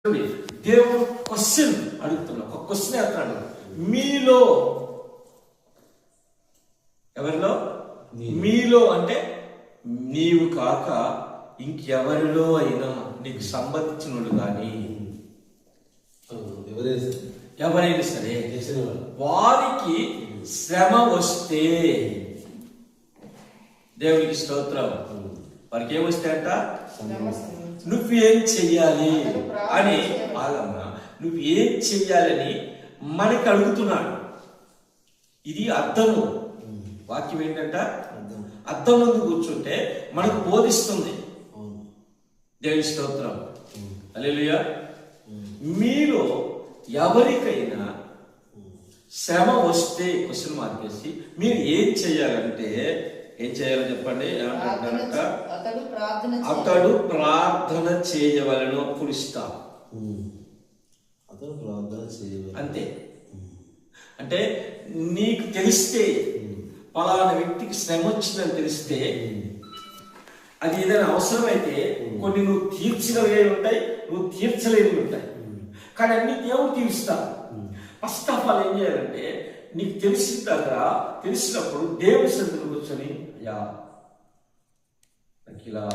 దేవుడు క్వశ్చన్ అడుగుతున్నా, ఒక క్వశ్చన్ వేస్తున్నాడు. మీలో ఎవరిలో? మీలో అంటే నీవు కాక ఇంకెవరిలో అయినా నీకు సంబంధించిన కానీ ఎవరైనా సరే వారికి శ్రమ వస్తే, దేవునికి స్తోత్రం, వారికి ఏమొస్తే అంట, నువ్వేం చెయ్యాలి అని, బాగమ్మా నువ్వేం చెయ్యాలని మనకి అడుగుతున్నాడు. ఇది అర్థము. వాక్యం ఏంటంట, అర్థం ముందు కూర్చుంటే మనకు బోధిస్తుంది. దేవుని స్తోత్రం, హల్లెలూయా. మీలో ఎవరికైనా శ్రమ వస్తే క్వశ్చన్ మార్క్ వేసి మీరు ఏం చెయ్యాలంటే, ఏం చేయాలో చెప్పండి. అతడు ప్రార్థన చేయవలను పురుస్తా, అతడు ప్రార్థన చేయవలను, అంతే. అంటే నీకు తెలిస్తే పలానా వ్యక్తికి శ్రమ వచ్చిందని తెలిస్తే, అది ఏదైనా అవసరమైతే కొన్ని నువ్వు తీర్చినవి ఉంటాయి, నువ్వు తీర్చలేనివి ఉంటాయి, కానీ అన్ని దేవుడు తీరుస్తా. ఫస్ట్ ఆఫ్ ఆల్ ఏం చేయాలంటే, నీకు తెలిసిన దగ్గర తెలిసినప్పుడు దేవుడి సన్నిధిలో కూర్చొని, అయ్యా నాకు ఇలా